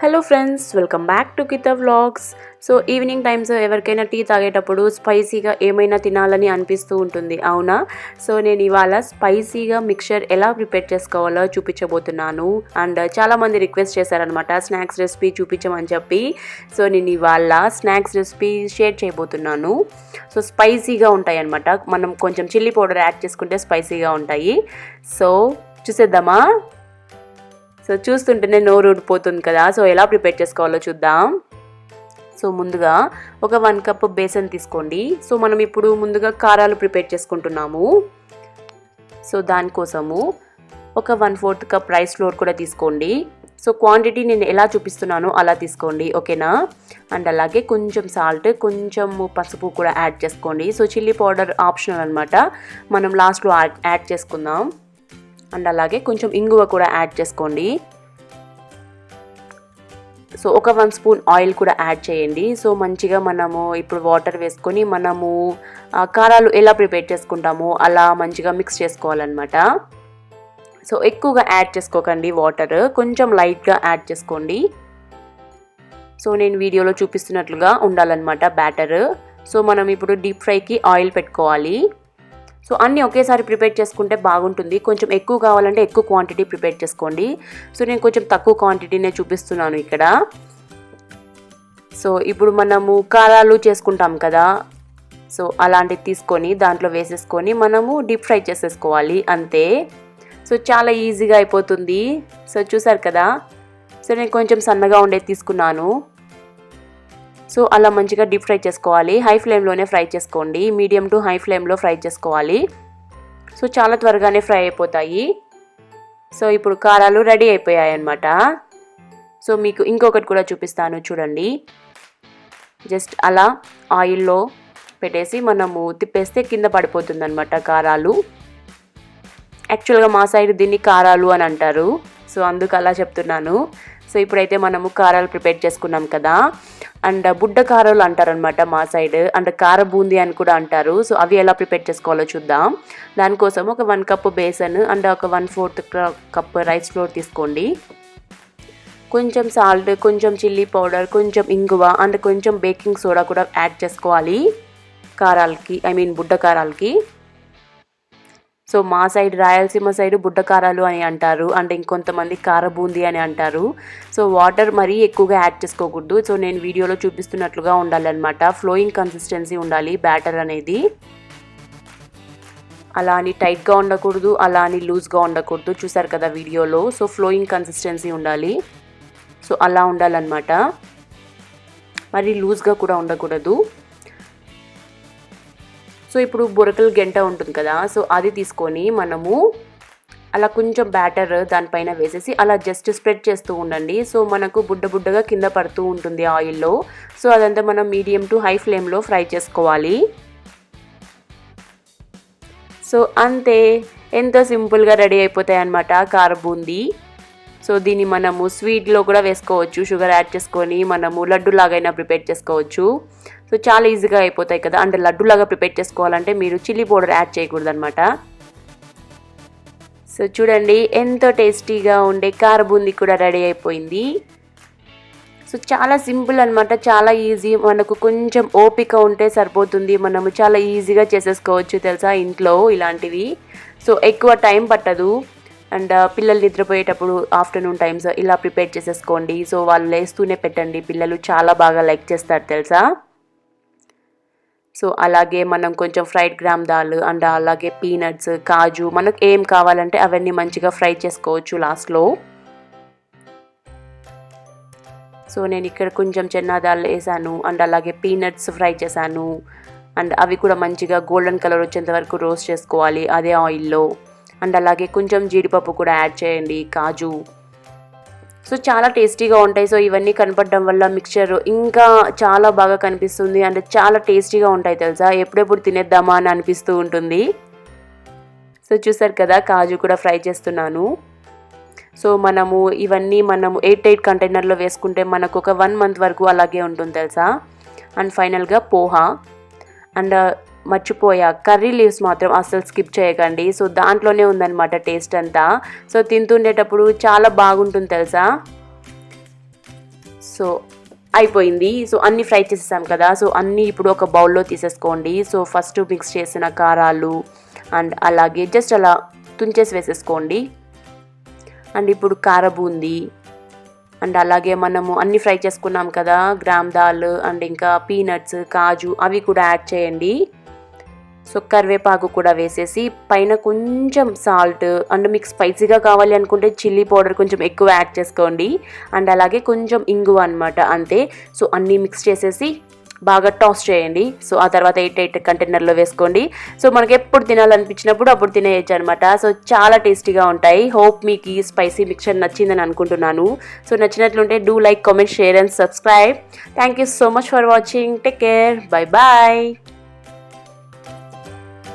Hello friends, welcome back to Geetha vlogs. So evening times ఎవరికైనా tea తాగేటప్పుడు స్పైసీగా ఏమైనా తినాలని అనిపిస్తూ ఉంటుంది, అవునా? సో నేను ఇవాళ స్పైసీగా మిక్చర్ ఎలా ప్రిపేర్ చేసుకోవాలో చూపించబోతున్నాను. అండ్ చాలామంది రిక్వెస్ట్ చేశారనమాట స్నాక్స్ రెసిపీ చూపించమని చెప్పి. సో నేను ఇవాళ స్నాక్స్ రెసిపీ షేర్ చేయబోతున్నాను. సో స్పైసీగా ఉంటాయి అన్నమాట. మనం కొంచెం చిల్లీ పౌడర్ యాడ్ చేసుకుంటే స్పైసీగా ఉంటాయి. సో చూసేద్దామా? సో చూస్తుంటేనే నోరు ఊడిపోతుంది కదా. సో ఎలా ప్రిపేర్ చేసుకోవాలో చూద్దాం. సో ముందుగా ఒక 1 కప్ బేసన్ తీసుకోండి. సో మనం ఇప్పుడు ముందుగా కారాలు ప్రిపేర్ చేసుకుంటున్నాము. సో దానికోసము ఒక 1/4 కప్ రైస్ ఫ్లోర్ కూడా తీసుకోండి. సో క్వాంటిటీ నేను ఎలా చూపిస్తున్నానో అలా తీసుకోండి, ఓకేనా? అండ్ అలాగే కొంచెం సాల్ట్, కొంచెం పసుపు కూడా యాడ్ చేసుకోండి. సో చిల్లీ పౌడర్ ఆప్షనల్ అనమాట, మనం లాస్ట్లో యాడ్ చేసుకుందాం. అండ్ అలాగే కొంచెం ఇంగువ కూడా యాడ్ చేసుకోండి. సో ఒక 1 స్పూన్ ఆయిల్ కూడా యాడ్ చేయండి. సో మంచిగా మనము ఇప్పుడు వాటర్ వేసుకొని మనము కారాలు ఎలా ప్రిపేర్ చేసుకుంటామో అలా మంచిగా మిక్స్ చేసుకోవాలన్నమాట. సో ఎక్కువగా యాడ్ చేసుకోకండి, వాటర్ కొంచెం లైట్గా యాడ్ చేసుకోండి. సో నేను వీడియోలో చూపిస్తున్నట్లుగా ఉండాలన్నమాట బ్యాటర్. సో మనం ఇప్పుడు డీప్ ఫ్రైకి ఆయిల్ పెట్టుకోవాలి. సో అన్నీ ఒకేసారి ప్రిపేర్ చేసుకుంటే బాగుంటుంది. కొంచెం ఎక్కువ కావాలంటే ఎక్కువ క్వాంటిటీ ప్రిపేర్ చేసుకోండి. సో నేను కొంచెం తక్కువ క్వాంటిటీనే చూపిస్తున్నాను ఇక్కడ. సో ఇప్పుడు మనము కారాలు చేసుకుంటాం కదా, సో అలాంటివి తీసుకొని దాంట్లో వేసేసుకొని మనము డీప్ ఫ్రై చేసేసుకోవాలి, అంతే. సో చాలా ఈజీగా అయిపోతుంది. సో చూసారు కదా. సో నేను కొంచెం సన్నగా ఉండేది తీసుకున్నాను. సో అలా మంచిగా డీప్ ఫ్రై చేసుకోవాలి. హై ఫ్లేమ్లోనే ఫ్రై చేసుకోండి, మీడియం టు హై ఫ్లేమ్లో ఫ్రై చేసుకోవాలి. సో చాలా త్వరగానే ఫ్రై అయిపోతాయి. సో ఇప్పుడు కారాలు రెడీ అయిపోయాయి అన్నమాట. సో మీకు ఇంకొకటి కూడా చూపిస్తాను చూడండి. జస్ట్ అలా ఆయిల్లో పెట్టేసి మనము తిప్పేస్తే కింద పడిపోతుంది అన్నమాట కారాలు. యాక్చువల్గా మా సైడ్ దీన్ని కారాలు అని అంటారు. సో అందుకు అలా చెప్తున్నాను. సో ఇప్పుడైతే మనము కారాలు ప్రిపేర్ చేసుకున్నాం కదా. అండ్ బుడ్డ కారాలు అంటారనమాట మా సైడ్. అండ్ కార బూందీ అని కూడా అంటారు. సో అవి ఎలా ప్రిపేర్ చేసుకోవాలో చూద్దాం. దానికోసం ఒక 1 కప్ బేసన్ అండ్ ఒక 1/4 కప్ రైస్ ఫ్లోర్ తీసుకోండి. కొంచెం సాల్ట్, కొంచెం చిల్లీ పౌడర్, కొంచెం ఇంగువ అండ్ కొంచెం బేకింగ్ సోడా కూడా యాడ్ చేసుకోవాలి కారాలకి, బుడ్డ కారాలకి. సో మా సైడ్ రాయలసీమ సైడ్ బుడ్డ కారాలు అని అంటారు. అండ్ ఇంకొంతమంది కార బూందీ అని అంటారు. సో వాటర్ మరీ ఎక్కువగా యాడ్ చేసుకోకూడదు. సో నేను వీడియోలో చూపిస్తున్నట్లుగా ఉండాలన్నమాట. ఫ్లోయింగ్ కన్సిస్టెన్సీ ఉండాలి బ్యాటర్ అనేది. అలా అని టైట్గా ఉండకూడదు, అలా అని లూజ్గా ఉండకూడదు. చూసారు కదా వీడియోలో. సో ఫ్లోయింగ్ కన్సిస్టెన్సీ ఉండాలి. సో అలా ఉండాలన్నమాట, మరి లూజ్గా కూడా ఉండకూడదు. సో ఇప్పుడు బొరకలు గెంట ఉంటుంది కదా, సో అది తీసుకొని మనము అలా కొంచెం బ్యాటర్ దానిపైన వేసేసి అలా జస్ట్ స్ప్రెడ్ చేస్తూ ఉండండి. సో మనకు బుడ్డగా కింద పడుతూ ఉంటుంది ఆయిల్లో. సో అదంతా మనం మీడియం టు హై ఫ్లేమ్లో ఫ్రై చేసుకోవాలి. సో అంతే, ఎంతో సింపుల్గా రెడీ అయిపోతాయి అన్నమాట కార బూందీ. సో దీన్ని మనము స్వీట్లో కూడా వేసుకోవచ్చు, షుగర్ యాడ్ చేసుకొని మనము లడ్డు లాగైనా ప్రిపేర్ చేసుకోవచ్చు. సో చాలా ఈజీగా అయిపోతాయి కదా. అంటే లడ్డులాగా ప్రిపేర్ చేసుకోవాలంటే మీరు చిల్లీ పౌడర్ యాడ్ చేయకూడదు అనమాట. సో చూడండి, ఎంతో టేస్టీగా ఉండే కార బూందీ కూడా రెడీ అయిపోయింది. సో చాలా సింపుల్ అనమాట, చాలా ఈజీ. మనకు కొంచెం ఓపిక ఉంటే సరిపోతుంది, మనము చాలా ఈజీగా చేసేసుకోవచ్చు తెలుసా ఇంట్లో ఇలాంటివి. సో ఎక్కువ టైం పట్టదు. అండ్ పిల్లలు నిద్రపోయేటప్పుడు ఆఫ్టర్నూన్ టైమ్స్ ఇలా ప్రిపేర్ చేసేసుకోండి. సో వాళ్ళు లేస్తూనే పెట్టండి, పిల్లలు చాలా బాగా లైక్ చేస్తారు తెలుసా. సో అలాగే మనం కొంచెం ఫ్రైడ్ గ్రామ్ దాల్ అండ్ అలాగే పీనట్స్, కాజు, మనకు ఏం కావాలంటే అవన్నీ మంచిగా ఫ్రై చేసుకోవచ్చు లాస్ట్లో. సో నేను ఇక్కడ కొంచెం చెన్నా దాల్ వేసాను అండ్ అలాగే పీనట్స్ ఫ్రై చేశాను. అండ్ అవి కూడా మంచిగా గోల్డెన్ కలర్ వచ్చేంత వరకు రోస్ట్ చేసుకోవాలి అదే ఆయిల్లో. అండ్ అలాగే కొంచెం జీడిపప్పు కూడా యాడ్ చేయండి, కాజు. సో చాలా టేస్టీగా ఉంటాయి. సో ఇవన్నీ కనపడడం వల్ల మిక్చర్ ఇంకా చాలా బాగా కనిపిస్తుంది అండ్ చాలా టేస్టీగా ఉంటాయి తెలుసా. ఎప్పుడెప్పుడు తినేద్దామా అని అనిపిస్తూ ఉంటుంది. సో చూసారు కదా, కాజు కూడా ఫ్రై చేస్తున్నాను. సో మనము ఇవన్నీ మనము 8 కంటైనర్లో వేసుకుంటే మనకు ఒక 1 మంత్ వరకు అలాగే ఉంటుంది తెలుసా. అండ్ ఫైనల్గా పోహా. అండ్ మర్చిపోయా, కర్రీ లీవ్స్ మాత్రం అస్సలు స్కిప్ చేయకండి. సో దాంట్లోనే ఉందన్నమాట టేస్ట్ అంతా. సో తింటుండేటప్పుడు చాలా బాగుంటుంది తెలుసా. సో అయిపోయింది. సో అన్నీ ఫ్రై చేసేసాం కదా, సో అన్నీ ఇప్పుడు ఒక బౌల్లో తీసేసుకోండి. సో ఫస్ట్ మిక్స్ చేసిన కారాలు అండ్ అలాగే జస్ట్ అలా తుంచేసి వేసేసుకోండి. అండ్ ఇప్పుడు కార బూందీ అండ్ అలాగే మనము అన్నీ ఫ్రై చేసుకున్నాం కదా, గ్రామ్ దాల్ అండ్ ఇంకా పీనట్స్, కాజు అవి కూడా యాడ్ చేయండి. సో కరివేపాకు కూడా వేసేసి పైన కొంచెం సాల్ట్ అండ్ మీకు స్పైసీగా కావాలి అనుకుంటే చిల్లీ పౌడర్ కొంచెం ఎక్కువ యాడ్ చేసుకోండి. అండ్ అలాగే కొంచెం ఇంగువ అనమాట, అంతే. సో అన్నీ మిక్స్ చేసేసి బాగా టాస్ చేయండి. సో ఆ తర్వాత 8 కంటైనర్లో వేసుకోండి. సో మనకి ఎప్పుడు తినాలనిపించినప్పుడు అప్పుడు తినేయచ్చు అనమాట. సో చాలా టేస్టీగా ఉంటాయి. హోప్ మీకు ఈ స్పైసీ మిక్చర్ నచ్చిందని అనుకుంటున్నాను. సో నచ్చినట్లుంటే do like, comment, share and subscribe. Thank you so much for watching. Take care. Bye bye.